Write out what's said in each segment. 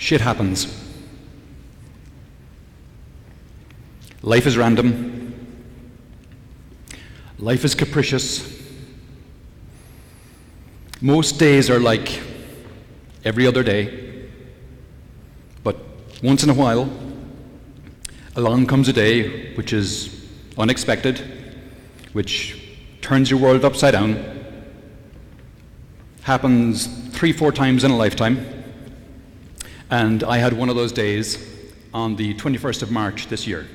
Shit happens. Life is random. Life is capricious. Most days are like every other day, but once in a while, along comes a day which is unexpected, which turns your world upside down, happens 3-4 times in a lifetime, and I had one of those days on the 21st of March this year.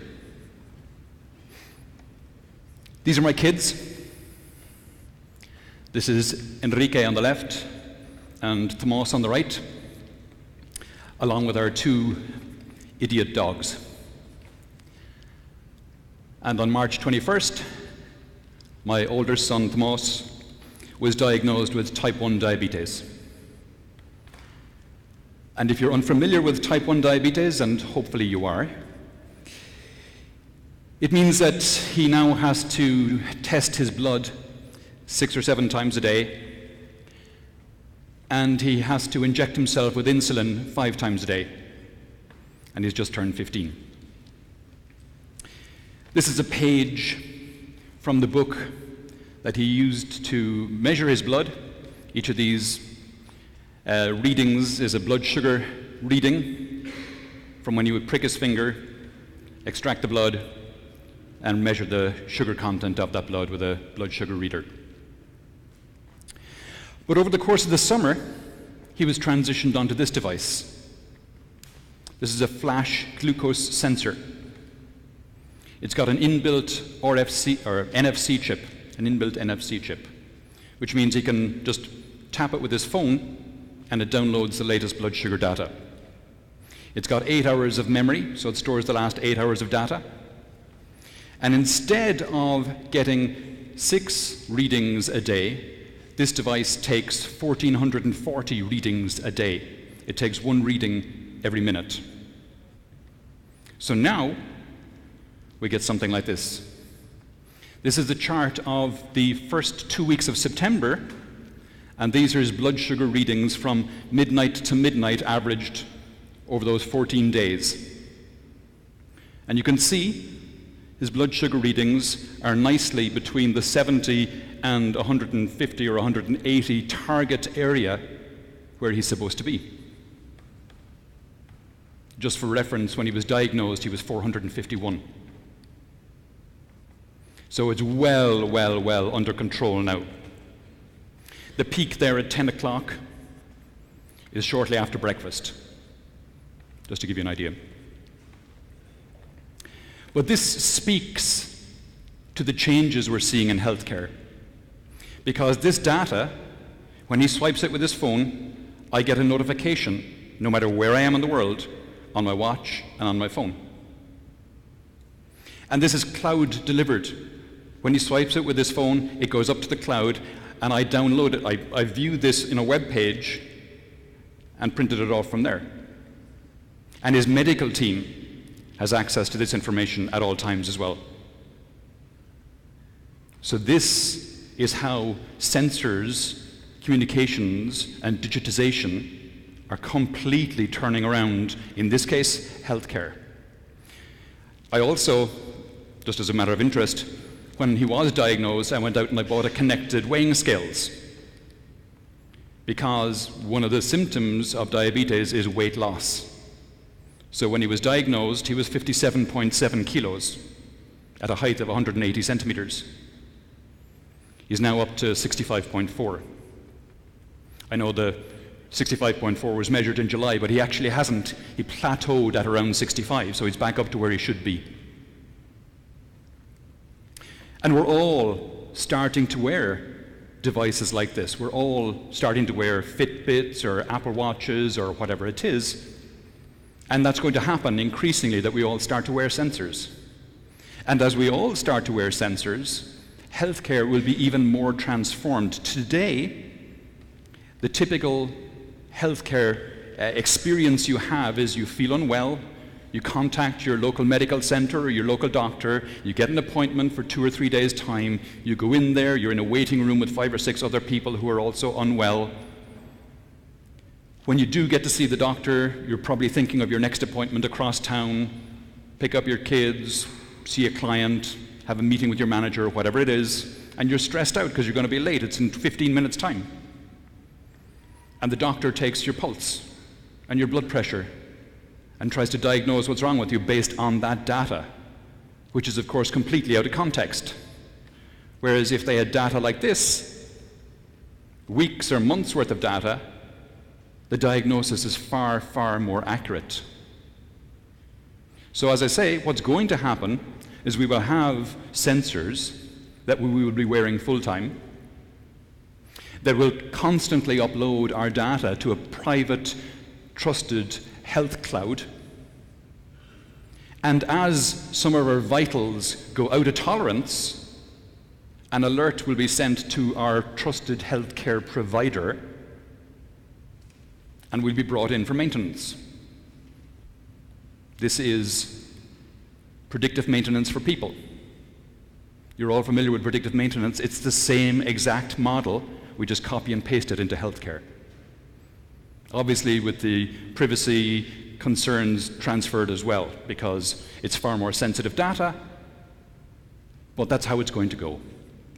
These are my kids. This is Enrique on the left and Tomas on the right, along with our 2 idiot dogs. And on March 21st, my older son Tomas was diagnosed with type 1 diabetes. And if you're unfamiliar with type 1 diabetes, and hopefully you are, it means that he now has to test his blood 6 or 7 times a day, and he has to inject himself with insulin 5 times a day, and he's just turned 15. This is a page from the book that he used to measure his blood. Each of these readings is a blood sugar reading from when he would prick his finger, extract the blood, and measure the sugar content of that blood with a blood sugar reader. But over the course of the summer, he was transitioned onto this device. This is a flash glucose sensor. It's got an inbuilt NFC chip, an inbuilt NFC chip, which means he can just tap it with his phone and it downloads the latest blood sugar data. It's got 8 hours of memory, so it stores the last 8 hours of data. And instead of getting 6 readings a day, this device takes 1,440 readings a day. It takes 1 reading every minute. So now, we get something like this. This is the chart of the first 2 weeks of September, and these are his blood sugar readings from midnight to midnight averaged over those 14 days. And you can see his blood sugar readings are nicely between the 70 and 150 or 180 target area where he's supposed to be. Just for reference, when he was diagnosed, he was 451. So it's well under control now. The peak there at 10 o'clock is shortly after breakfast, just to give you an idea. But this speaks to the changes we're seeing in healthcare. Because this data, when he swipes it with his phone, I get a notification, no matter where I am in the world, on my watch and on my phone. And this is cloud delivered. When he swipes it with his phone, it goes up to the cloud, and I download it. I view this in a web page and printed it off from there. And his medical team has access to this information at all times as well. So this is how sensors, communications, and digitization are completely turning around, in this case, healthcare. I also, just as a matter of interest, when he was diagnosed, I went out and I bought a connected weighing scales, because one of the symptoms of diabetes is weight loss. So when he was diagnosed, he was 57.7 kilos at a height of 180 centimeters. He's now up to 65.4. I know the 65.4 was measured in July, but he actually hasn't. He plateaued at around 65, so he's back up to where he should be. And we're all starting to wear devices like this. We're all starting to wear Fitbits or Apple Watches or whatever it is. And that's going to happen increasingly, that we all start to wear sensors. And as we all start to wear sensors, healthcare will be even more transformed. Today, the typical healthcare experience you have is you feel unwell, you contact your local medical center or your local doctor, you get an appointment for 2 or 3 days' time, you go in there, you're in a waiting room with 5 or 6 other people who are also unwell, When you do get to see the doctor, you're probably thinking of your next appointment across town, pick up your kids, see a client, have a meeting with your manager, or whatever it is, and you're stressed out because you're going to be late. It's in 15 minutes' time. And the doctor takes your pulse and your blood pressure and tries to diagnose what's wrong with you based on that data, which is, of course, completely out of context. Whereas if they had data like this, weeks or months' worth of data, the diagnosis is far, far more accurate. So as I say, what's going to happen is we will have sensors that we will be wearing full-time that will constantly upload our data to a private, trusted health cloud. And as some of our vitals go out of tolerance, an alert will be sent to our trusted healthcare provider, and will be brought in for maintenance. This is predictive maintenance for people. You're all familiar with predictive maintenance. It's the same exact model. We just copy and paste it into healthcare. Obviously, with the privacy concerns transferred as well, because it's far more sensitive data, but that's how it's going to go,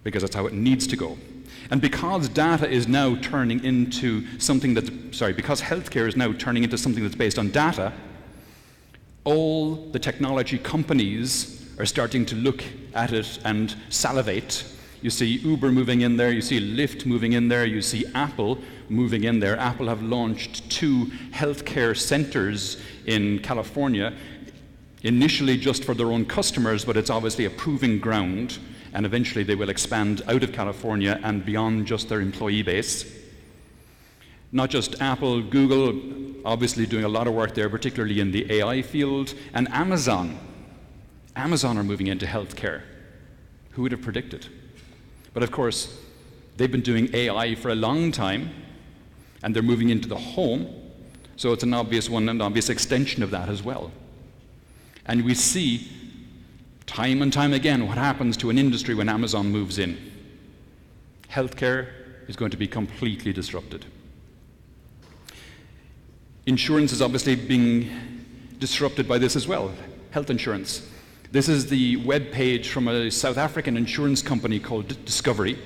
because that's how it needs to go. And because data is now turning into something because healthcare is now turning into something that's based on data, all the technology companies are starting to look at it and salivate. You see Uber moving in there, you see Lyft moving in there, you see Apple moving in there. Apple have launched 2 healthcare centers in California, initially just for their own customers, but it's obviously a proving ground, and eventually they will expand out of California and beyond just their employee base. Not just Apple, Google, obviously doing a lot of work there, particularly in the AI field, and Amazon. Amazon are moving into healthcare. Who would have predicted? But of course, they've been doing AI for a long time, and they're moving into the home, so it's an obvious extension of that as well. And we see time and time again what happens to an industry when Amazon moves in. Healthcare is going to be completely disrupted. Insurance is obviously being disrupted by this as well, health insurance. This is the web page from a South African insurance company called Discovery.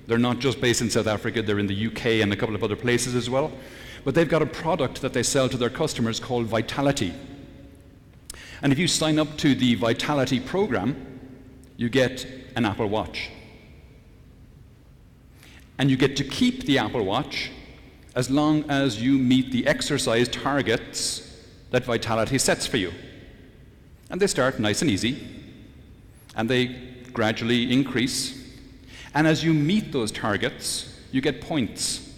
They're not just based in South Africa, they're in the UK and a couple of other places as well. But they've got a product that they sell to their customers called Vitality. And if you sign up to the Vitality program, you get an Apple Watch. And you get to keep the Apple Watch as long as you meet the exercise targets that Vitality sets for you. And they start nice and easy, and they gradually increase. And as you meet those targets, you get points.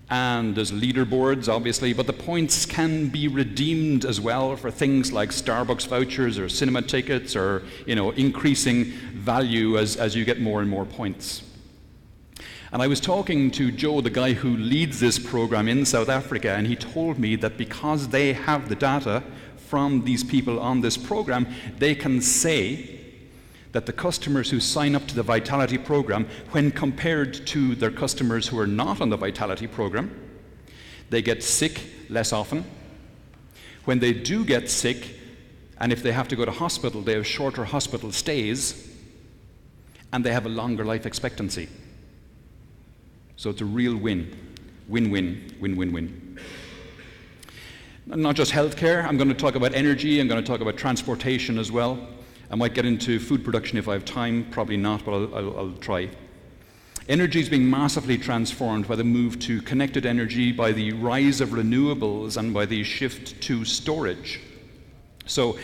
And there's leaderboards, obviously, but the points can be redeemed as well for things like Starbucks vouchers or cinema tickets or, increasing value as you get more and more points. And I was talking to Joe, the guy who leads this program in South Africa, and he told me that because they have the data from these people on this program, they can say that the customers who sign up to the Vitality program, when compared to their customers who are not on the Vitality program, they get sick less often. When they do get sick, and if they have to go to hospital, they have shorter hospital stays, and they have a longer life expectancy. So it's a real win. Win-win, win-win-win. Not just healthcare, I'm going to talk about energy, I'm going to talk about transportation as well. I might get into food production if I have time, probably not, but I'll try. Energy is being massively transformed by the move to connected energy, by the rise of renewables, and by the shift to storage. So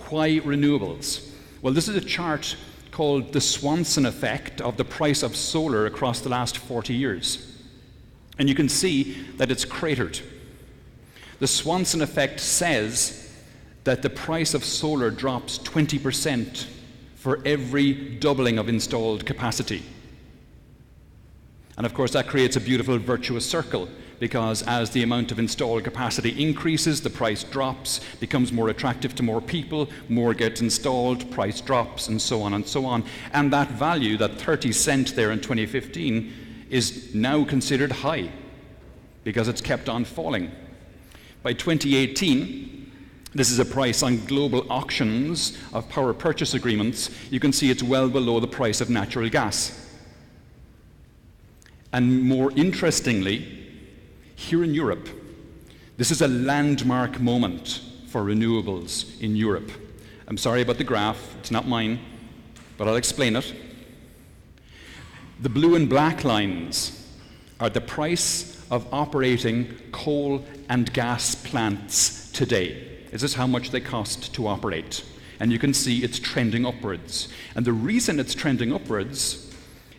why renewables? Well, this is a chart called the Swanson effect of the price of solar across the last 40 years. And you can see that it's cratered. The Swanson effect says that the price of solar drops 20% for every doubling of installed capacity. And of course, that creates a beautiful virtuous circle, because as the amount of installed capacity increases, the price drops, becomes more attractive to more people, more gets installed, price drops, and so on and so on. And that value, that 30 cent there in 2015, is now considered high, because it's kept on falling. By 2018, this is a price on global auctions of power purchase agreements. You can see it's well below the price of natural gas. And more interestingly, here in Europe, this is a landmark moment for renewables in Europe. I'm sorry about the graph, it's not mine, but I'll explain it. The blue and black lines are the price of operating coal and gas plants today. This is how much they cost to operate. And you can see it's trending upwards. And the reason it's trending upwards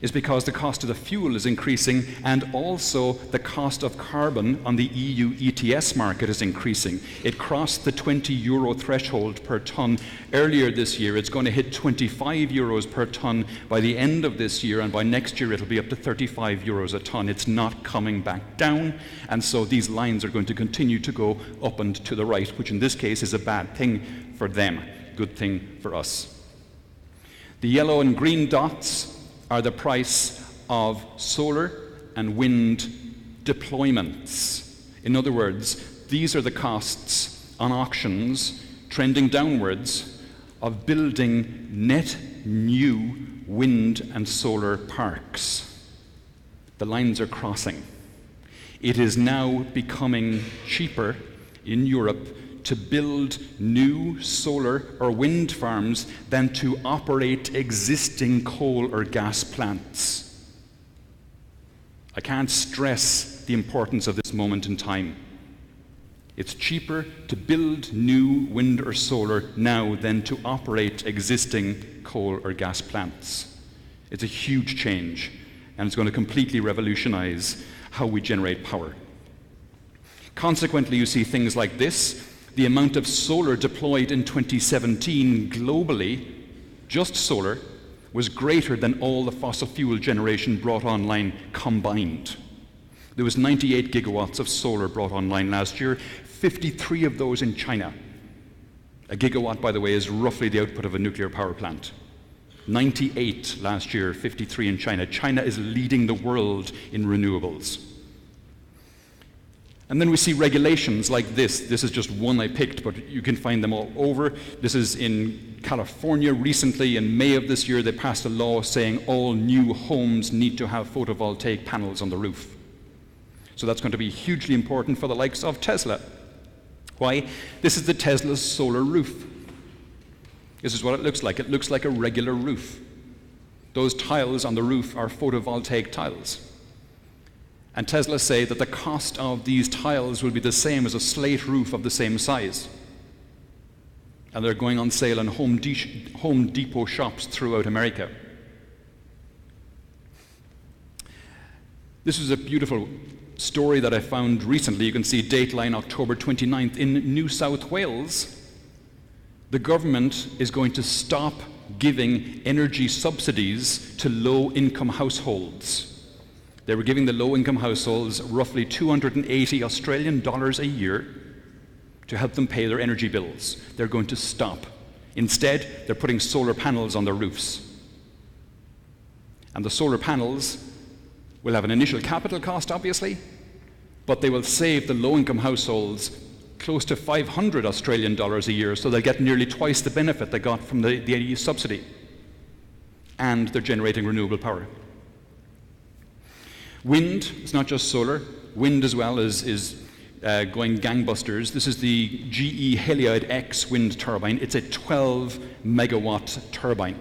is because the cost of the fuel is increasing, and also the cost of carbon on the EU ETS market is increasing. It crossed the 20 euro threshold per tonne earlier this year. It's going to hit 25 euros per tonne by the end of this year, and by next year it'll be up to 35 euros a tonne. It's not coming back down, and so these lines are going to continue to go up and to the right, which in this case is a bad thing for them, good thing for us. The yellow and green dots are the price of solar and wind deployments. In other words, these are the costs on auctions trending downwards of building net new wind and solar parks. The lines are crossing. It is now becoming cheaper in Europe to build new solar or wind farms than to operate existing coal or gas plants. I can't stress the importance of this moment in time. It's cheaper to build new wind or solar now than to operate existing coal or gas plants. It's a huge change, and it's going to completely revolutionize how we generate power. Consequently, you see things like this. The amount of solar deployed in 2017 globally, just solar, was greater than all the fossil fuel generation brought online combined. There was 98 gigawatts of solar brought online last year, 53 of those in China. A gigawatt, by the way, is roughly the output of a nuclear power plant. 98 last year, 53 in China. China is leading the world in renewables. And then we see regulations like this. This is just one I picked, but you can find them all over. This is in California recently. In May of this year, they passed a law saying all new homes need to have photovoltaic panels on the roof. So that's going to be hugely important for the likes of Tesla. Why? This is the Tesla solar roof. This is what it looks like. It looks like a regular roof. Those tiles on the roof are photovoltaic tiles. And Tesla say that the cost of these tiles will be the same as a slate roof of the same size. And they're going on sale in Home Depot shops throughout America. This is a beautiful story that I found recently. You can see Dateline October 29th. In New South Wales, the government is going to stop giving energy subsidies to low-income households. They were giving the low-income households roughly $280 Australian a year to help them pay their energy bills. They're going to stop. Instead, they're putting solar panels on their roofs. And the solar panels will have an initial capital cost, obviously, but they will save the low-income households close to $500 Australian a year, so they'll get nearly twice the benefit they got from the EU subsidy. And they're generating renewable power. Wind, it's not just solar. Wind as well is going gangbusters. This is the GE Heliod X wind turbine. It's a 12 megawatt turbine.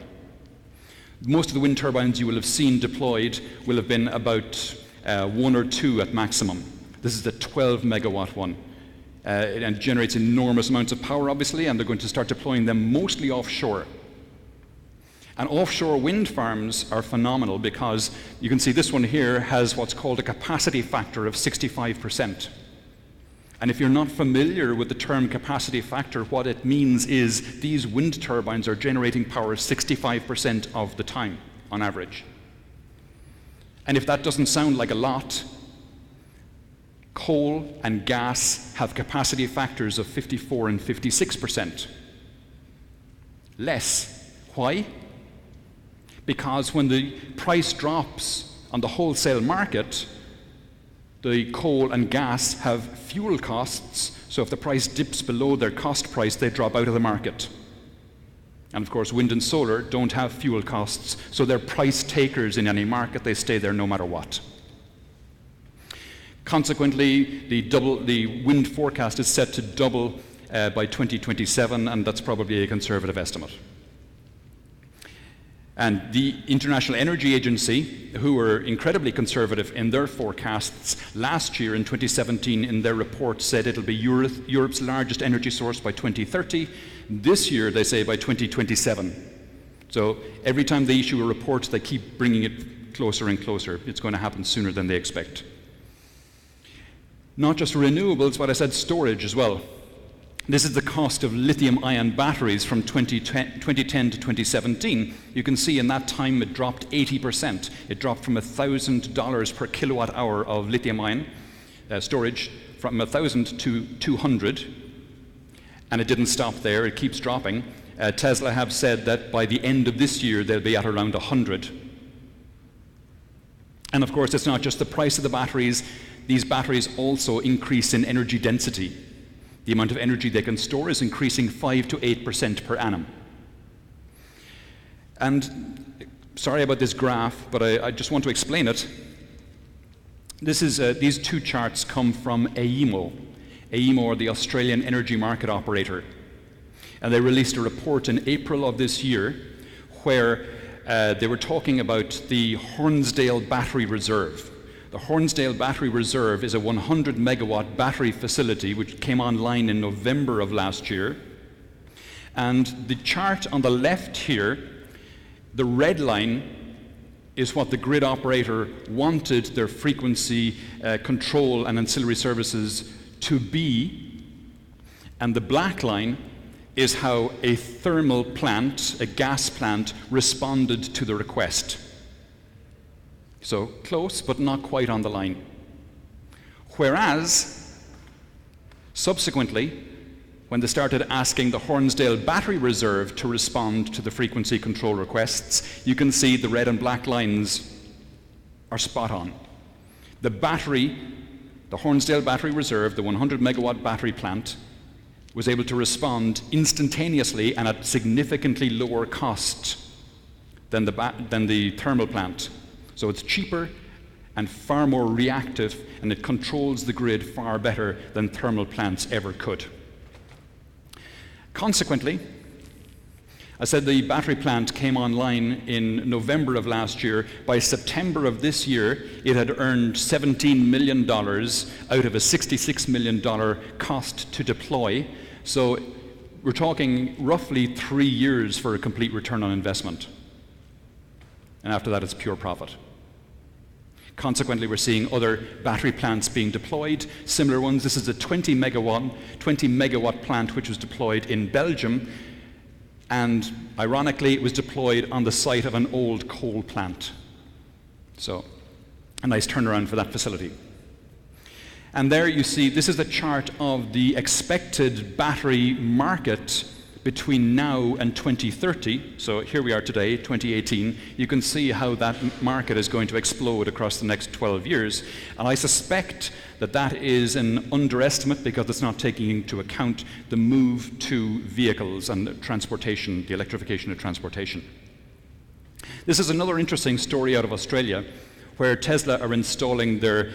Most of the wind turbines you will have seen deployed will have been about 1 or 2 at maximum. This is the 12 megawatt one. It generates enormous amounts of power, obviously, and they're going to start deploying them mostly offshore. And offshore wind farms are phenomenal because you can see this one here has what's called a capacity factor of 65%. And if you're not familiar with the term capacity factor, what it means is these wind turbines are generating power 65% of the time, on average. And if that doesn't sound like a lot, coal and gas have capacity factors of 54 and 56%. Less. Why? Because when the price drops on the wholesale market, The coal and gas have fuel costs, so if the price dips below their cost price, they drop out of the market. And of course, wind and solar don't have fuel costs, so they're price takers in any market. They stay there no matter what. Consequently, the wind forecast is set to double by 2027, and that's probably a conservative estimate. And the International Energy Agency, who were incredibly conservative in their forecasts last year in 2017, in their report said it'll be Europe's largest energy source by 2030. This year, they say by 2027. So every time they issue a report, they keep bringing it closer and closer. It's going to happen sooner than they expect. Not just renewables, but I said storage as well. This is the cost of lithium-ion batteries from 2010 to 2017. You can see in that time it dropped 80%. It dropped from $1,000 per kilowatt hour of lithium-ion storage from 1,000 to 200. And it didn't stop there, it keeps dropping. Tesla have said that by the end of this year they'll be at around 100. And of course, it's not just the price of the batteries. These batteries also increase in energy density. The amount of energy they can store is increasing 5 to 8% per annum. And sorry about this graph, but I just want to explain it. These two charts come from AEMO. AEMO are the Australian energy market operator. And they released a report in April of this year where they were talking about the Hornsdale Battery Reserve. The Hornsdale Battery Reserve is a 100 megawatt battery facility which came online in November of last year. And the chart on the left here, the red line is what the grid operator wanted their frequency control and ancillary services to be. And the black line is how a thermal plant, a gas plant, responded to the request. So close, but not quite on the line. Whereas, subsequently, when they started asking the Hornsdale Battery Reserve to respond to the frequency control requests, you can see the red and black lines are spot on. The Hornsdale Battery Reserve, the 100 megawatt battery plant, was able to respond instantaneously and at significantly lower cost than the thermal plant. So it's cheaper and far more reactive, and it controls the grid far better than thermal plants ever could. Consequently, I said the battery plant came online in November of last year. By September of this year, it had earned $17 million out of a $66 million cost to deploy. So we're talking roughly 3 years for a complete return on investment. And after that, it's pure profit. Consequently, we're seeing other battery plants being deployed, similar ones. This is a 20 megawatt plant which was deployed in Belgium, and ironically, it was deployed on the site of an old coal plant. So, a nice turnaround for that facility. And there you see, this is a chart of the expected battery market between now and 2030, so here we are today, 2018, you can see how that market is going to explode across the next 12 years. And I suspect that that is an underestimate because it's not taking into account the move to vehicles and transportation, the electrification of transportation. This is another interesting story out of Australia where Tesla are installing their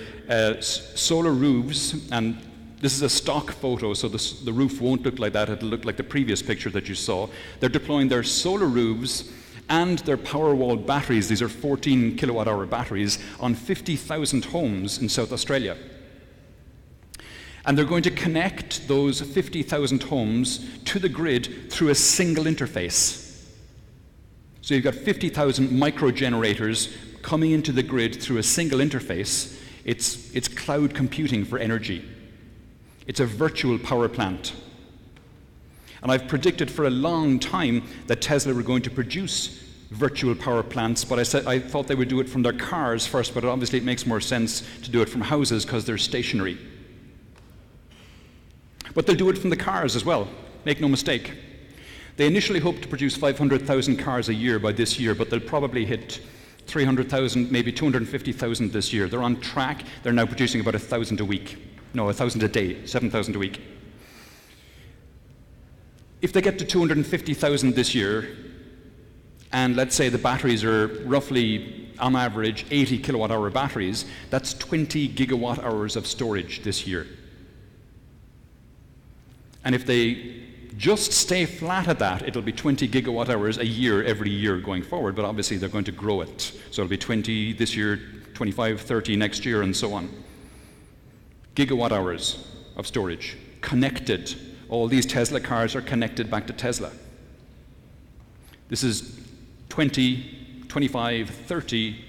solar roofs, and this is a stock photo, so the roof won't look like that. It'll look like the previous picture that you saw. They're deploying their solar roofs and their Powerwall batteries. These are 14 kilowatt-hour batteries on 50,000 homes in South Australia. And they're going to connect those 50,000 homes to the grid through a single interface. So you've got 50,000 micro-generators coming into the grid through a single interface. It's cloud computing for energy. It's a virtual power plant. And I've predicted for a long time that Tesla were going to produce virtual power plants, but I thought they would do it from their cars first, but obviously it makes more sense to do it from houses because they're stationary. But they'll do it from the cars as well, make no mistake. They initially hoped to produce 500,000 cars a year by this year, but they'll probably hit 300,000, maybe 250,000 this year. They're on track. They're now producing about 1,000 a week. No, 1,000 a day, 7,000 a week. If they get to 250,000 this year, and let's say the batteries are roughly, on average, 80 kilowatt hour batteries, that's 20 gigawatt hours of storage this year. And if they just stay flat at that, it'll be 20 gigawatt hours a year every year going forward, but obviously they're going to grow it. So it'll be 20 this year, 25, 30 next year, and so on. Gigawatt hours of storage, connected. All these Tesla cars are connected back to Tesla. This is 20, 25, 30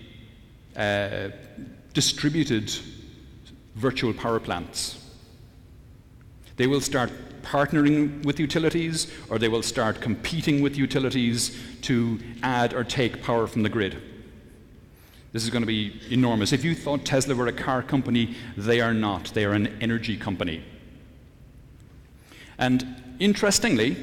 distributed virtual power plants. They will start partnering with utilities, or they will start competing with utilities to add or take power from the grid. This is going to be enormous. If you thought Tesla were a car company, they are not. They are an energy company. And interestingly,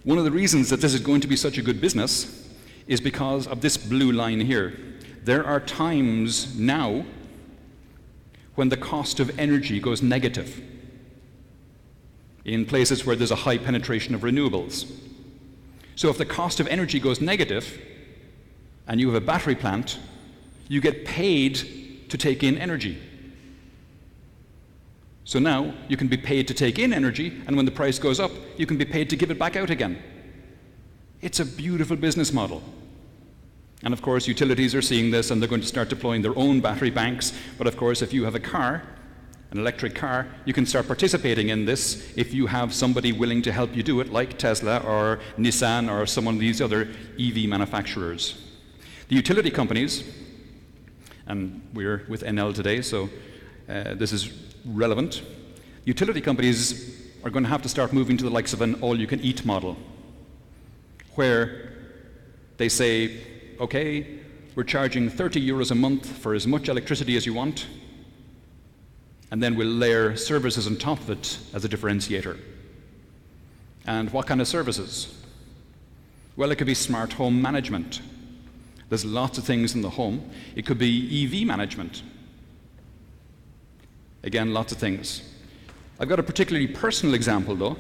one of the reasons that this is going to be such a good business is because of this blue line here. There are times now when the cost of energy goes negative in places where there's a high penetration of renewables. So if the cost of energy goes negative and you have a battery plant, you get paid to take in energy. So now you can be paid to take in energy, and when the price goes up, you can be paid to give it back out again. It's a beautiful business model. And of course, utilities are seeing this, and they're going to start deploying their own battery banks. But of course, if you have a car, an electric car, you can start participating in this if you have somebody willing to help you do it, like Tesla or Nissan or some of these other EV manufacturers. The utility companies, and we're with NL today, so this is relevant. Utility companies are going to have to start moving to the likes of an all-you-can-eat model, where they say, okay, we're charging 30 euros a month for as much electricity as you want, and then we'll layer services on top of it as a differentiator. And what kind of services? Well, it could be smart home management. There's lots of things in the home. It could be EV management. Again, lots of things. I've got a particularly personal example, though.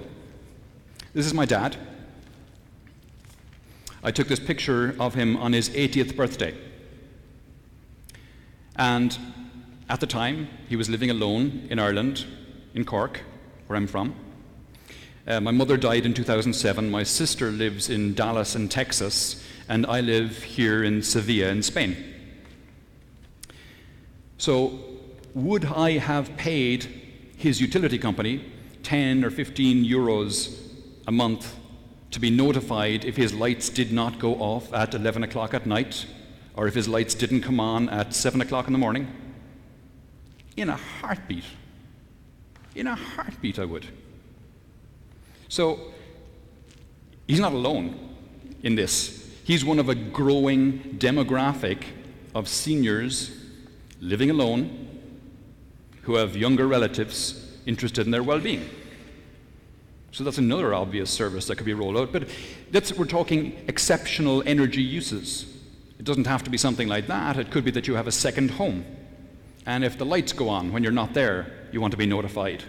This is my dad. I took this picture of him on his 80th birthday. And at the time, he was living alone in Ireland, in Cork, where I'm from. My mother died in 2007. My sister lives in Dallas in Texas, and I live here in Sevilla in Spain. So, would I have paid his utility company 10 or 15 euros a month to be notified if his lights did not go off at 11 o'clock at night, or if his lights didn't come on at 7 o'clock in the morning? In a heartbeat. In a heartbeat, I would. So, he's not alone in this. He's one of a growing demographic of seniors living alone who have younger relatives interested in their well-being. So that's another obvious service that could be rolled out. But we're talking exceptional energy uses. It doesn't have to be something like that. It could be that you have a second home. And if the lights go on when you're not there, you want to be notified.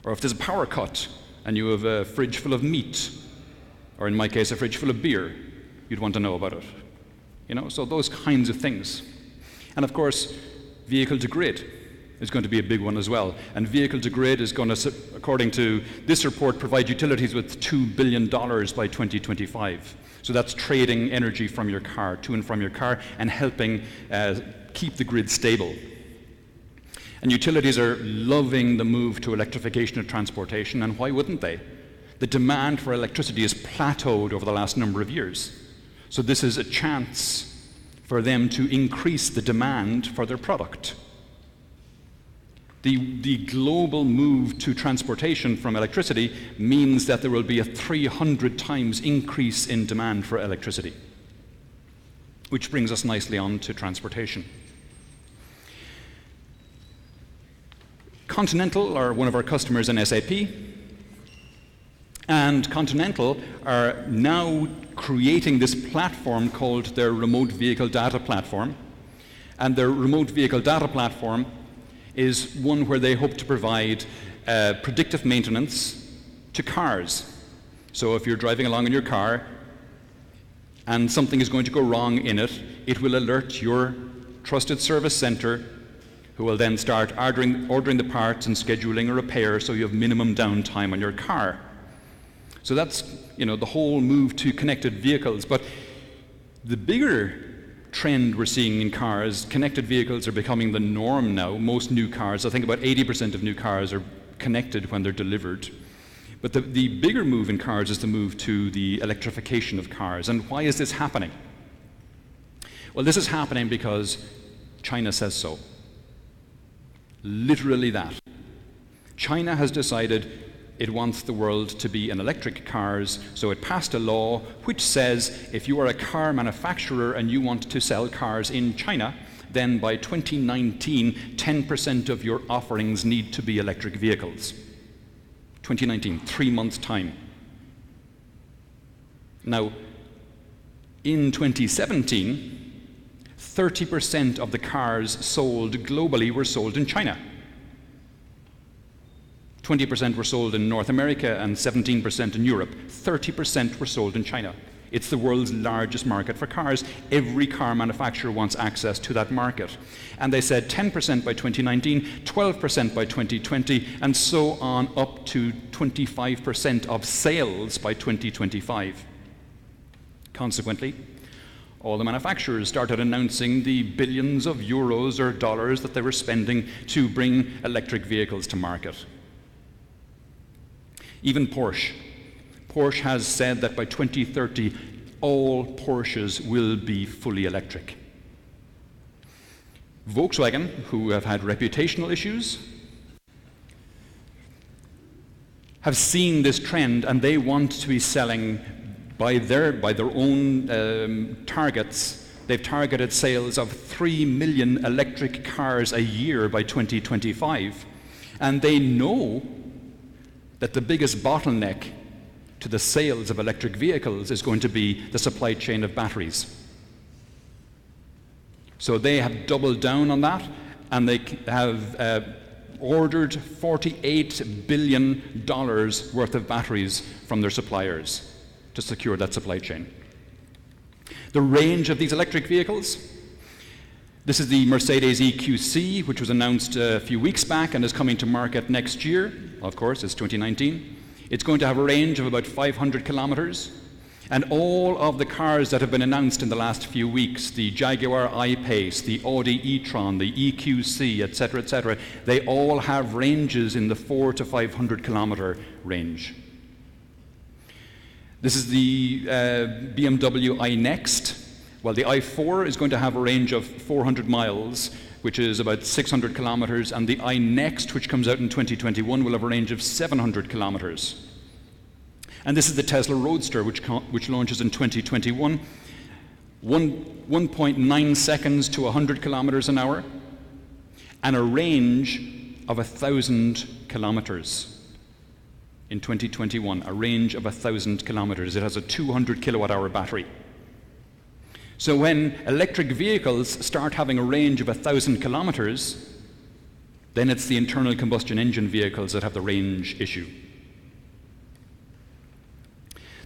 Or if there's a power cut and you have a fridge full of meat, or in my case, a fridge full of beer, you'd want to know about it. You know, so those kinds of things. And of course, vehicle to grid is going to be a big one as well. And vehicle to grid is going to, according to this report, provide utilities with $2 billion by 2025. So that's trading energy from your car, to and from your car, and helping keep the grid stable. And utilities are loving the move to electrification of transportation, and why wouldn't they? The demand for electricity has plateaued over the last number of years. So this is a chance for them to increase the demand for their product. The global move to transportation from electricity means that there will be a 300 times increase in demand for electricity, which brings us nicely on to transportation. Continental are one of our customers in SAP, And Continental are now creating this platform called their Remote Vehicle Data Platform. And their Remote Vehicle Data Platform is one where they hope to provide predictive maintenance to cars. So if you're driving along in your car and something is going to go wrong in it, it will alert your trusted service center, who will then start ordering the parts and scheduling a repair so you have minimum downtime on your car. So that's, the whole move to connected vehicles. But the bigger trend we're seeing in cars, connected vehicles are becoming the norm now. Most new cars, I think about 80% of new cars are connected when they're delivered. But the bigger move in cars is the move to the electrification of cars. And why is this happening? Well, this is happening because China says so. Literally that. China has decided it wants the world to be in electric cars, so it passed a law which says if you are a car manufacturer and you want to sell cars in China, then by 2019, 10% of your offerings need to be electric vehicles. 2019, 3 months' time. Now, in 2017, 30% of the cars sold globally were sold in China. 20% were sold in North America and 17% in Europe. 30% were sold in China. It's the world's largest market for cars. Every car manufacturer wants access to that market. And they said 10% by 2019, 12% by 2020, and so on up to 25% of sales by 2025. Consequently, all the manufacturers started announcing the billions of euros or dollars that they were spending to bring electric vehicles to market. Even Porsche has said that by 2030, all Porsches will be fully electric. Volkswagen, who have had reputational issues, have seen this trend, and they want to be selling by their own targets. They've targeted sales of 3 million electric cars a year by 2025, and they know that the biggest bottleneck to the sales of electric vehicles is going to be the supply chain of batteries. So they have doubled down on that, and they have ordered $48 billion worth of batteries from their suppliers to secure that supply chain. The range of these electric vehicles: this is the Mercedes EQC, which was announced a few weeks back and is coming to market next year. Of course, it's 2019. It's going to have a range of about 500 kilometers. And all of the cars that have been announced in the last few weeks, the Jaguar I-Pace, the Audi e-tron, the EQC, etc., they all have ranges in the 400 to 500 kilometer range. This is the BMW iNext. Well, the i4 is going to have a range of 400 miles, which is about 600 kilometers, and the iNext, which comes out in 2021, will have a range of 700 kilometers. And this is the Tesla Roadster, which launches in 2021, 1.9 seconds to 100 kilometers an hour, and a range of 1,000 kilometers. In 2021, a range of 1,000 kilometers. It has a 200 kilowatt-hour battery. So when electric vehicles start having a range of 1,000 kilometers, then it's the internal combustion engine vehicles that have the range issue.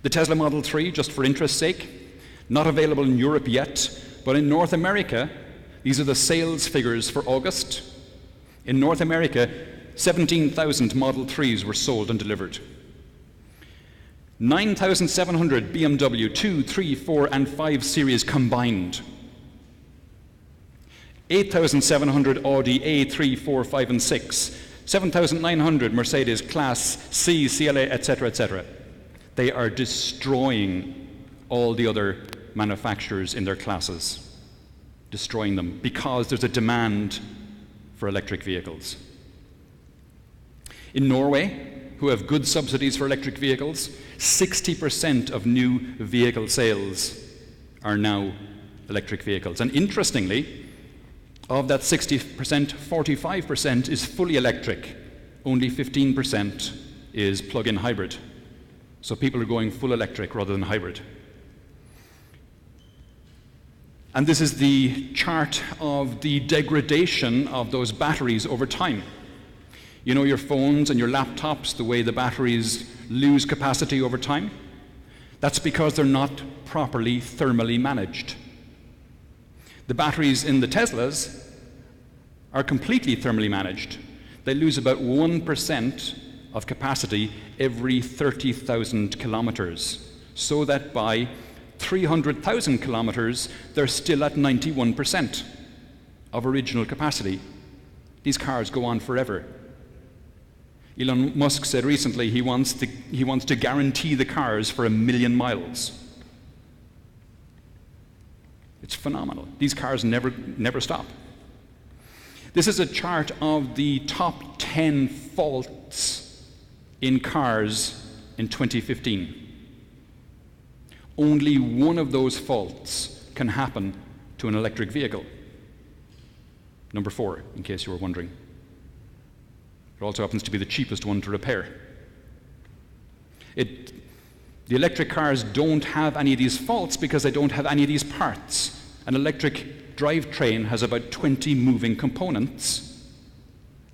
The Tesla Model 3, just for interest's sake, not available in Europe yet, but in North America, these are the sales figures for August. In North America, 17,000 Model 3s were sold and delivered. 9,700 BMW 2, 3, 4, and 5 series combined. 8,700 Audi A3, 4, 5, and 6. 7,900 Mercedes Class C, CLA, etc. They are destroying all the other manufacturers in their classes. Destroying them because there's a demand for electric vehicles. In Norway, who have good subsidies for electric vehicles, 60% of new vehicle sales are now electric vehicles. And interestingly, of that 60%, 45% is fully electric. Only 15% is plug-in hybrid. So people are going full electric rather than hybrid. And this is the chart of the degradation of those batteries over time. You know your phones and your laptops, the way the batteries lose capacity over time? That's because they're not properly thermally managed. The batteries in the Teslas are completely thermally managed. They lose about 1% of capacity every 30,000 kilometers, so that by 300,000 kilometers, they're still at 91% of original capacity. These cars go on forever. Elon Musk said recently he wants to guarantee the cars for 1 million miles. It's phenomenal. These cars never stop. This is a chart of the top 10 faults in cars in 2015. Only one of those faults can happen to an electric vehicle. Number 4, in case you were wondering. It also happens to be the cheapest one to repair. The electric cars don't have any of these faults because they don't have any of these parts. An electric drivetrain has about 20 moving components.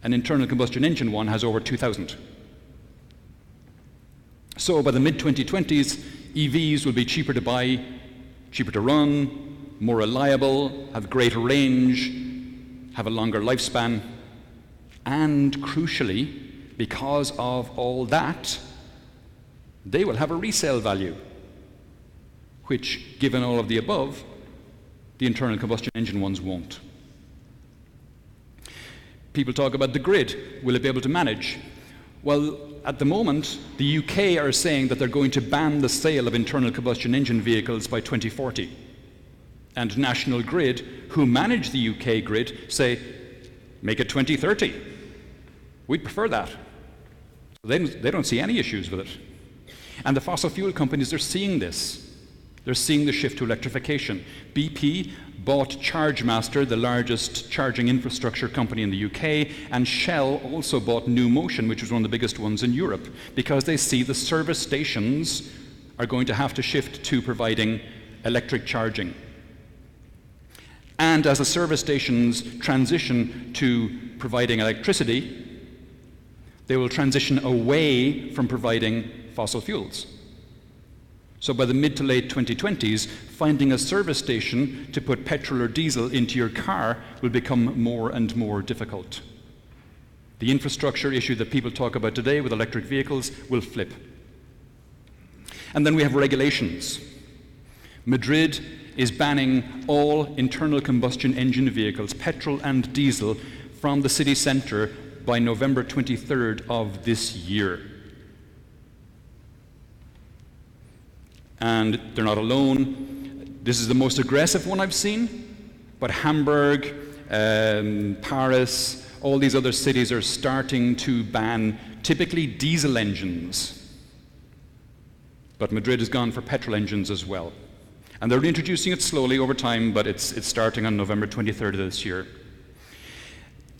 An internal combustion engine one has over 2,000. So by the mid-2020s, EVs will be cheaper to buy, cheaper to run, more reliable, have greater range, have a longer lifespan, and crucially, because of all that, they will have a resale value, which, given all of the above, the internal combustion engine ones won't. People talk about the grid. Will it be able to manage? Well, at the moment, the UK are saying that they're going to ban the sale of internal combustion engine vehicles by 2040. And National Grid, who manage the UK grid, say, make it 2030. We'd prefer that. They don't see any issues with it. And the fossil fuel companies are seeing this. They're seeing the shift to electrification. BP bought ChargeMaster, the largest charging infrastructure company in the UK, and Shell also bought New Motion, which was one of the biggest ones in Europe, because they see the service stations are going to have to shift to providing electric charging. And as the service stations transition to providing electricity, they will transition away from providing fossil fuels. So by the mid to late 2020s, finding a service station to put petrol or diesel into your car will become more and more difficult. The infrastructure issue that people talk about today with electric vehicles will flip. And then we have regulations. Madrid is banning all internal combustion engine vehicles, petrol and diesel, from the city centre by November 23rd of this year. And they're not alone. This is the most aggressive one I've seen, but Hamburg, Paris, all these other cities are starting to ban typically diesel engines. But Madrid has gone for petrol engines as well. And they're introducing it slowly over time, but it's starting on November 23rd of this year.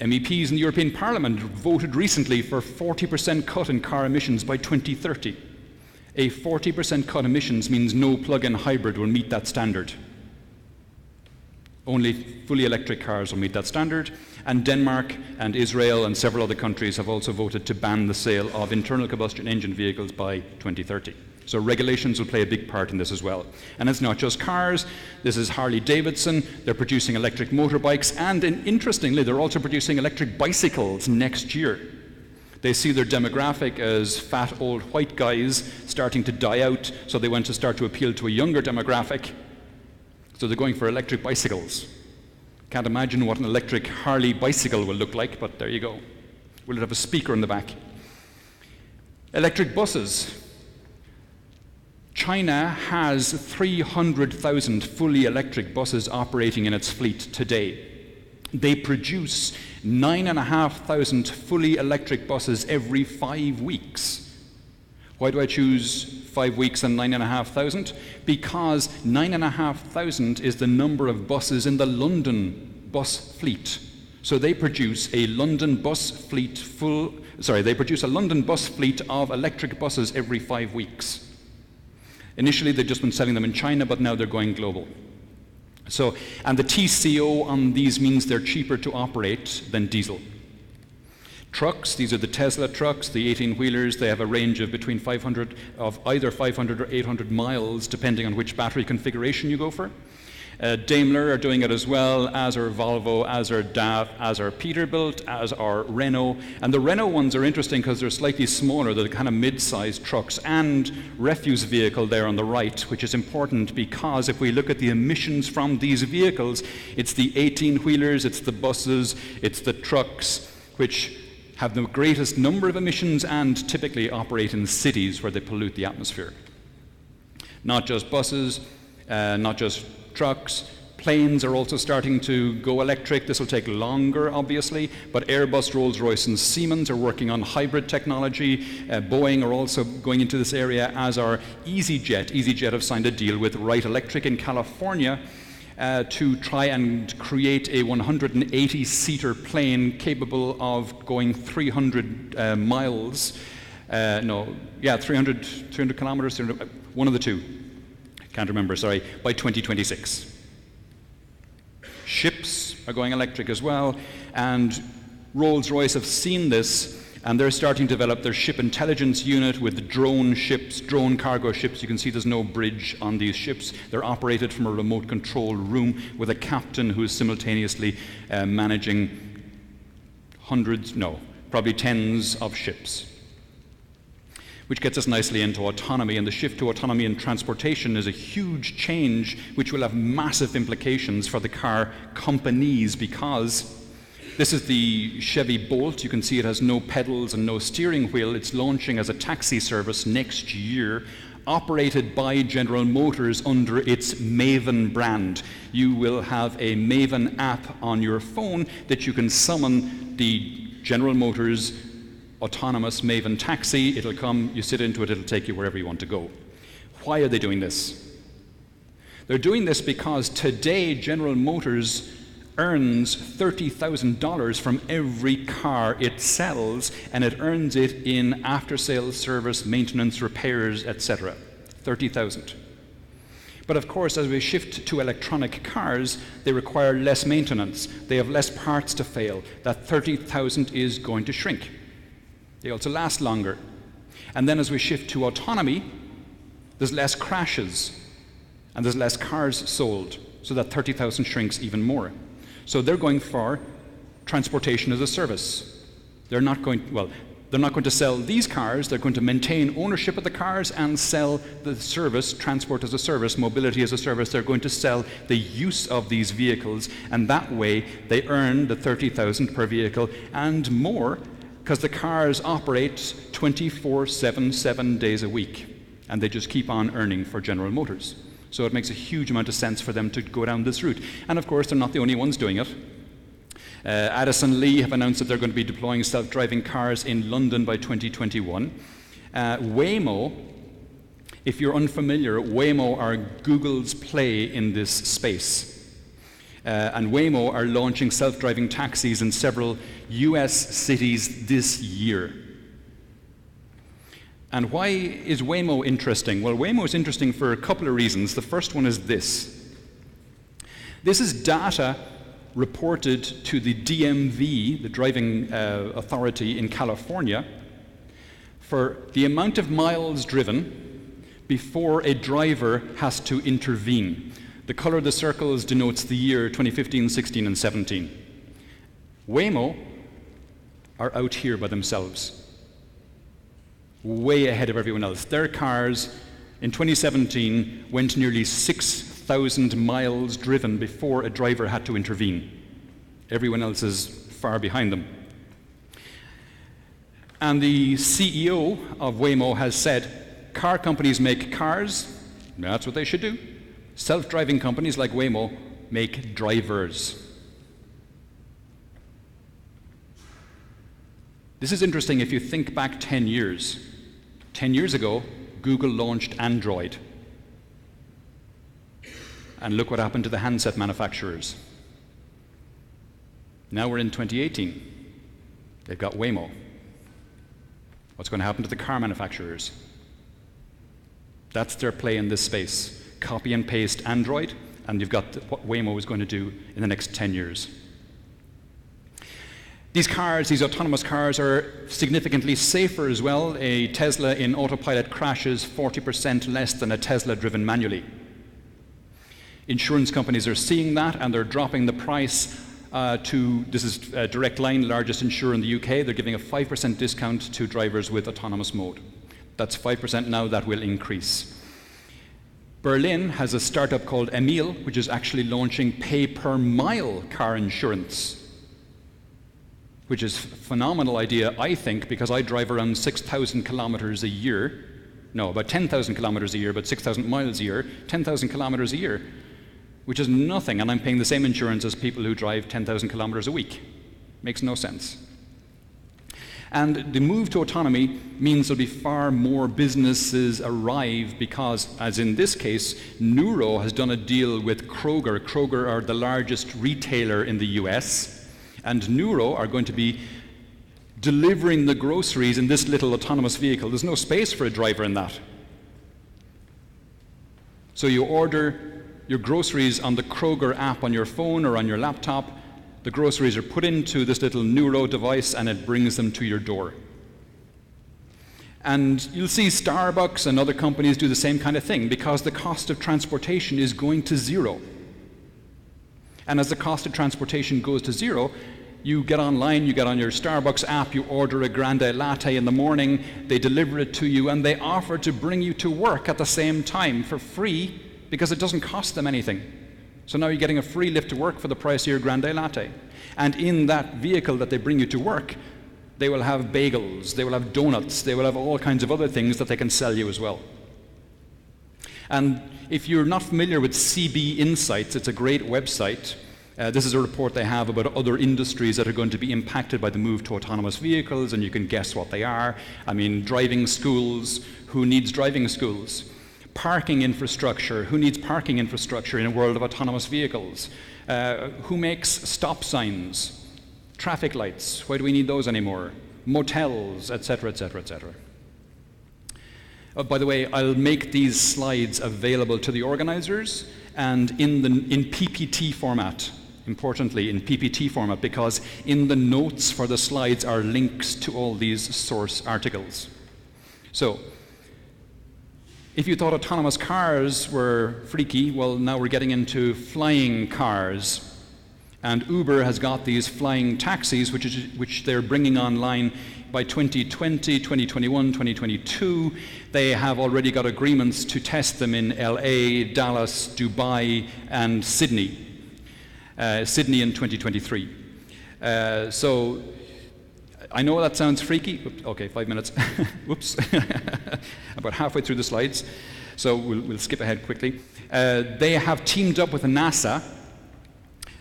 MEPs in the European Parliament voted recently for a 40% cut in car emissions by 2030. A 40% cut emissions means no plug-in hybrid will meet that standard. Only fully electric cars will meet that standard. And Denmark and Israel and several other countries have also voted to ban the sale of internal combustion engine vehicles by 2030. So regulations will play a big part in this as well. And it's not just cars. This is Harley-Davidson. They're producing electric motorbikes. And interestingly, they're also producing electric bicycles next year. They see their demographic as fat old white guys starting to die out, so they want to start to appeal to a younger demographic. So they're going for electric bicycles. Can't imagine what an electric Harley bicycle will look like, but there you go. Will it have a speaker in the back? Electric buses. China has 300,000 fully electric buses operating in its fleet today. They produce 9,500 fully electric buses every 5 weeks. Why do I choose 5 weeks and 9,500? Because 9,500 is the number of buses in the London bus fleet. So they produce a London bus fleet of electric buses every 5 weeks. Initially, they'd just been selling them in China, but now they're going global. So, and the TCO on these means they're cheaper to operate than diesel. Trucks, these are the Tesla trucks, the 18-wheelers. They have a range of between either 500 or 800 miles, depending on which battery configuration you go for. Daimler are doing it as well, as are Volvo, as are DAF, as are Peterbilt, as are Renault. And the Renault ones are interesting because they're slightly smaller. They're the kind of mid-sized trucks and refuse vehicle there on the right, which is important because if we look at the emissions from these vehicles, it's the 18-wheelers, it's the buses, it's the trucks, which have the greatest number of emissions and typically operate in cities where they pollute the atmosphere. Not just buses, not just trucks. Planes are also starting to go electric. This will take longer, obviously, but Airbus, Rolls-Royce, and Siemens are working on hybrid technology. Boeing are also going into this area, as are EasyJet. EasyJet have signed a deal with Wright Electric in California to try and create a 180-seater plane capable of going 300 miles. 300 kilometers, one of the two. Can't remember, sorry, by 2026. Ships are going electric as well, and Rolls-Royce have seen this, and they're starting to develop their ship intelligence unit with drone ships, drone cargo ships. You can see there's no bridge on these ships. They're operated from a remote control room with a captain who is simultaneously managing probably tens of ships. Which gets us nicely into autonomy, and the shift to autonomy in transportation is a huge change which will have massive implications for the car companies, because this is the Chevy Bolt. You can see it has no pedals and no steering wheel. It's launching as a taxi service next year, operated by General Motors under its Maven brand. You will have a Maven app on your phone that you can summon the General Motors autonomous Maven taxi. It'll come, you sit into it, it'll take you wherever you want to go. Why are they doing this? They're doing this because today General Motors earns $30,000 from every car it sells, and it earns it in after-sales service, maintenance, repairs, etc. $30,000. But of course, as we shift to electronic cars, they require less maintenance. They have less parts to fail. That $30,000 is going to shrink. They also last longer. And then as we shift to autonomy, there's less crashes and there's less cars sold, so that 30,000 shrinks even more. So they're going for transportation as a service. They're not going to sell these cars. They're going to maintain ownership of the cars and sell the service, transport as a service, mobility as a service. They're going to sell the use of these vehicles, and that way they earn the 30,000 per vehicle and more, because the cars operate 24/7, 7 days a week, and they just keep on earning for General Motors. So it makes a huge amount of sense for them to go down this route. And of course, they're not the only ones doing it. Addison Lee have announced that they're going to be deploying self-driving cars in London by 2021. Waymo, if you're unfamiliar, Waymo are Google's play in this space. And Waymo are launching self-driving taxis in several US cities this year. And why is Waymo interesting? Well, Waymo is interesting for a couple of reasons. The first one is this. This is data reported to the DMV, the driving authority in California, for the amount of miles driven before a driver has to intervene. The color of the circles denotes the year 2015, 16, and 17. Waymo are out here by themselves, way ahead of everyone else. Their cars in 2017 went nearly 6,000 miles driven before a driver had to intervene. Everyone else is far behind them. And the CEO of Waymo has said, car companies make cars, that's what they should do. Self-driving companies like Waymo make drivers. This is interesting if you think back 10 years. 10 years ago, Google launched Android. And look what happened to the handset manufacturers. Now we're in 2018. They've got Waymo. What's going to happen to the car manufacturers? That's their play in this space. Copy and paste Android, and you've got what Waymo is going to do in the next 10 years. These cars, these autonomous cars, are significantly safer as well. A Tesla in autopilot crashes 40% less than a Tesla driven manually. Insurance companies are seeing that, and they're dropping the price this is Direct Line, largest insurer in the UK. They're giving a 5% discount to drivers with autonomous mode. That's 5% now, that will increase. Berlin has a startup called Emil, which is actually launching pay-per-mile car insurance, which is a phenomenal idea, I think, because I drive around 6,000 kilometers a year. No, about 10,000 kilometers a year, but 6,000 miles a year, 10,000 kilometers a year, which is nothing, and I'm paying the same insurance as people who drive 10,000 kilometers a week. Makes no sense. And the move to autonomy means there'll be far more businesses arrive because, as in this case, Nuro has done a deal with Kroger. Kroger are the largest retailer in the US, and Nuro are going to be delivering the groceries in this little autonomous vehicle. There's no space for a driver in that. So you order your groceries on the Kroger app on your phone or on your laptop. The groceries are put into this little Nuro device and it brings them to your door. And you'll see Starbucks and other companies do the same kind of thing because the cost of transportation is going to zero. And as the cost of transportation goes to zero, you get online, you get on your Starbucks app, you order a grande latte in the morning, they deliver it to you, and they offer to bring you to work at the same time for free because it doesn't cost them anything. So now you're getting a free lift to work for the price of your grande latte. And in that vehicle that they bring you to work, they will have bagels, they will have donuts, they will have all kinds of other things that they can sell you as well. And if you're not familiar with CB Insights, it's a great website. This is a report they have about other industries that are going to be impacted by the move to autonomous vehicles, and you can guess what they are. I mean, driving schools, who needs driving schools? Parking infrastructure, who needs parking infrastructure in a world of autonomous vehicles? Who makes stop signs? Traffic lights, why do we need those anymore? Motels, etc., etc., etc. By the way, I'll make these slides available to the organizers and in PPT format, importantly in PPT format, because in the notes for the slides are links to all these source articles. So, if you thought autonomous cars were freaky, well, now we're getting into flying cars. And Uber has got these flying taxis, which they're bringing online by 2020, 2021, 2022. They have already got agreements to test them in LA, Dallas, Dubai, and Sydney. Sydney in 2023. So I know that sounds freaky. Oops, okay, 5 minutes. Whoops. About halfway through the slides. So we'll skip ahead quickly. They have teamed up with NASA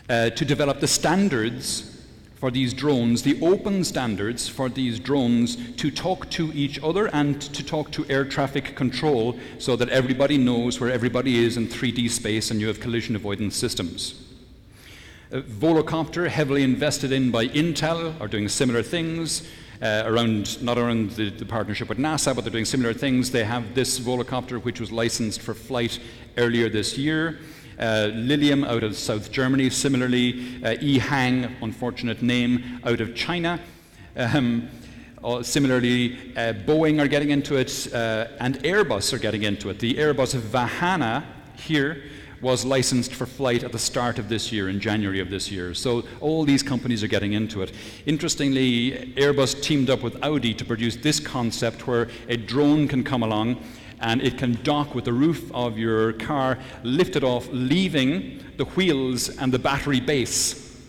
to develop the standards for these drones, the open standards for these drones to talk to each other and to talk to air traffic control so that everybody knows where everybody is in 3D space and you have collision avoidance systems. Volocopter, heavily invested in by Intel, are doing similar things not around the partnership with NASA, but they're doing similar things. They have this Volocopter, which was licensed for flight earlier this year. Lilium out of South Germany, similarly. Ehang, unfortunate name, out of China. Similarly, Boeing are getting into it, and Airbus are getting into it. The Airbus Vahana here was licensed for flight at the start of this year, in January of this year. So all these companies are getting into it. Interestingly, Airbus teamed up with Audi to produce this concept where a drone can come along and it can dock with the roof of your car, lift it off, leaving the wheels and the battery base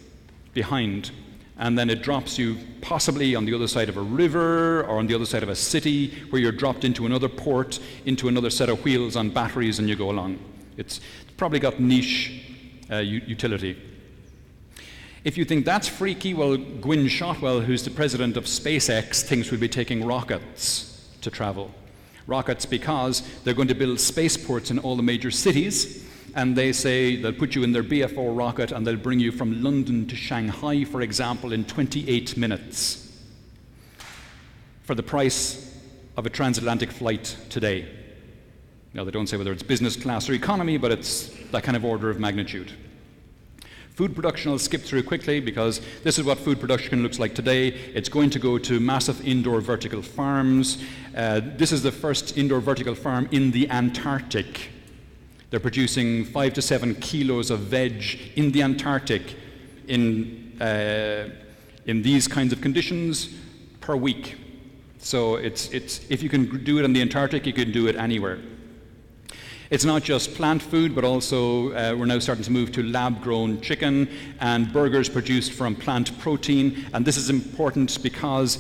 behind. And then it drops you possibly on the other side of a river or on the other side of a city where you're dropped into another port, into another set of wheels on batteries, and you go along. It's probably got niche utility. If you think that's freaky, well, Gwynne Shotwell, who's the president of SpaceX, thinks we'll be taking rockets to travel. Rockets because they're going to build spaceports in all the major cities, and they say they'll put you in their BF-4 rocket and they'll bring you from London to Shanghai, for example, in 28 minutes for the price of a transatlantic flight today. Now, they don't say whether it's business class or economy, but it's that kind of order of magnitude. Food production I'll skip through quickly because this is what food production looks like today. It's going to go to massive indoor vertical farms. This is the first indoor vertical farm in the Antarctic. They're producing 5 to 7 kilos of veg in the Antarctic in these kinds of conditions per week. So if you can do it in the Antarctic, you can do it anywhere. It's not just plant food, but also we're now starting to move to lab-grown chicken and burgers produced from plant protein. And this is important because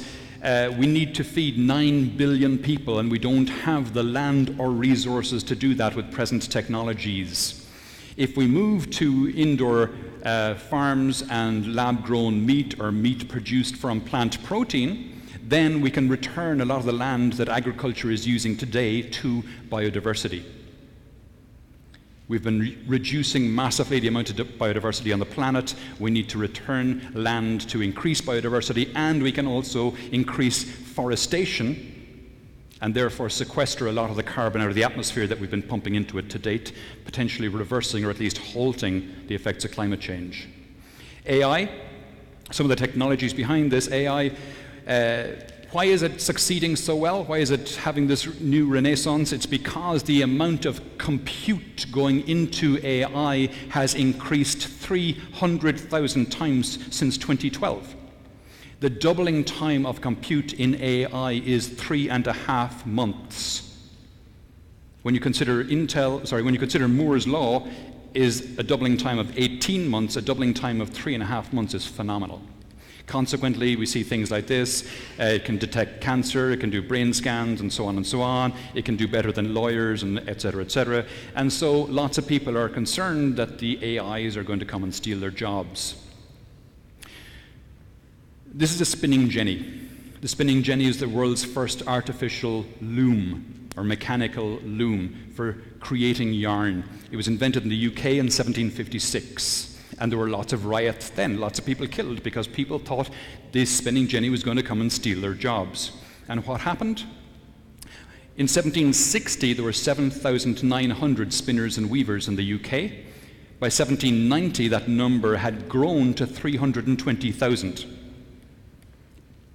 we need to feed 9 billion people, and we don't have the land or resources to do that with present technologies. If we move to indoor farms and lab-grown meat or meat produced from plant protein, then we can return a lot of the land that agriculture is using today to biodiversity. We've been reducing massively the amount of biodiversity on the planet. We need to return land to increase biodiversity, and we can also increase forestation and therefore sequester a lot of the carbon out of the atmosphere that we've been pumping into it to date, potentially reversing or at least halting the effects of climate change. AI, some of the technologies behind this AI, why is it succeeding so well? Why is it having this new renaissance? It's because the amount of compute going into AI has increased 300,000 times since 2012. The doubling time of compute in AI is 3.5 months. When you consider Moore's law is a doubling time of 18 months, a doubling time of 3.5 months is phenomenal. Consequently, we see things like this. It can detect cancer, it can do brain scans, and so on and so on. It can do better than lawyers, and et cetera, et cetera. And so lots of people are concerned that the AIs are going to come and steal their jobs. This is a spinning jenny. The spinning jenny is the world's first artificial loom, or mechanical loom, for creating yarn. It was invented in the UK in 1756. And there were lots of riots then, lots of people killed because people thought this spinning jenny was going to come and steal their jobs. And what happened? In 1760, there were 7,900 spinners and weavers in the UK. By 1790, that number had grown to 320,000.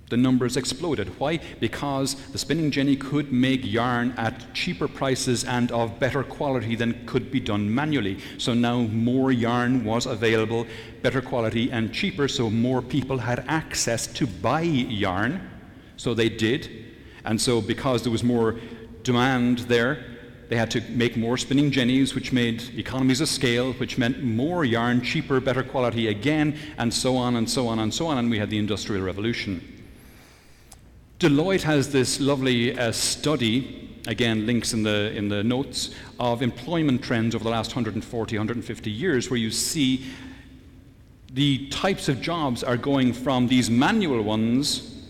The numbers exploded. Why? Because the spinning jenny could make yarn at cheaper prices and of better quality than could be done manually. So now more yarn was available, better quality and cheaper, so more people had access to buy yarn. So they did. And so because there was more demand there, they had to make more spinning jennies, which made economies of scale, which meant more yarn, cheaper, better quality again, and so on and so on and so on, and we had the Industrial Revolution. Deloitte has this lovely study, again links in the notes, of employment trends over the last 140, 150 years, where you see the types of jobs are going from these manual ones,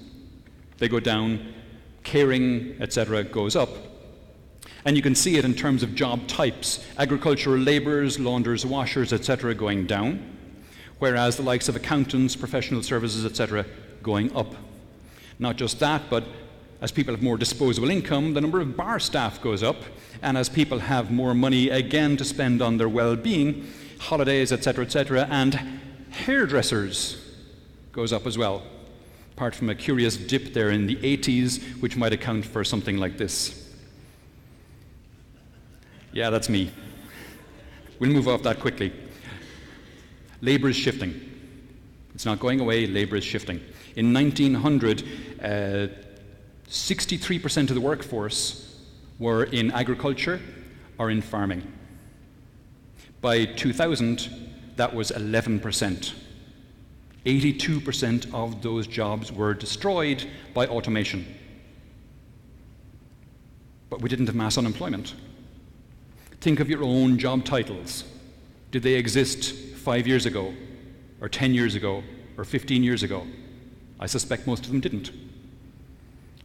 they go down, caring, etc., goes up. And you can see it in terms of job types. Agricultural labourers, launderers, washers, etc., going down, whereas the likes of accountants, professional services, etc., going up. Not just that, but as people have more disposable income, the number of bar staff goes up, and as people have more money again to spend on their well-being, holidays, etc., and hairdressers goes up as well, apart from a curious dip there in the 80s, which might account for something like this. Yeah, that's me. We'll move off that quickly. Labor is shifting. It's not going away, labor is shifting. In 1900, 63% of the workforce were in agriculture or in farming. By 2000, that was 11%. 82% of those jobs were destroyed by automation. But we didn't have mass unemployment. Think of your own job titles. Did they exist 5 years ago, or 10 years ago, or 15 years ago? I suspect most of them didn't.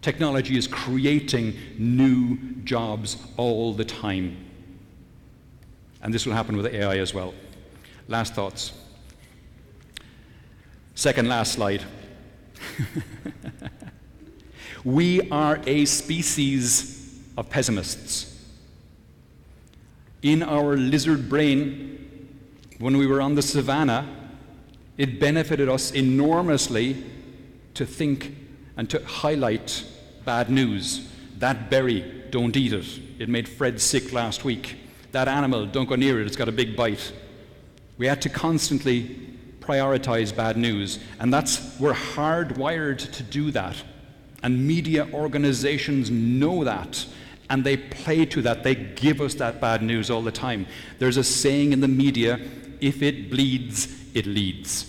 Technology is creating new jobs all the time. And this will happen with AI as well. Last thoughts. Second last slide. We are a species of pessimists. In our lizard brain, when we were on the savannah, it benefited us enormously to think and to highlight bad news. That berry, don't eat it. It made Fred sick last week. That animal, don't go near it, it's got a big bite. We had to constantly prioritize bad news, and we're hardwired to do that. And media organizations know that, and they play to that. They give us that bad news all the time. There's a saying in the media, if it bleeds, it leads.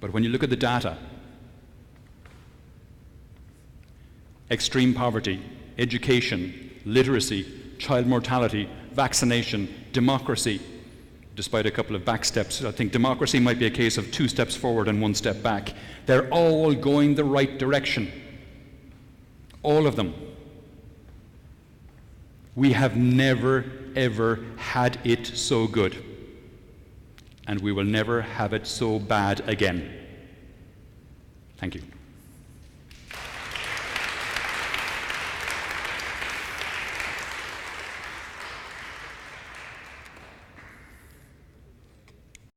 But when you look at the data, extreme poverty, education, literacy, child mortality, vaccination, democracy, despite a couple of backsteps. I think democracy might be a case of 2 steps forward and 1 step back. They're all going the right direction. All of them. We have never, ever had it so good. And we will never have it so bad again. Thank you.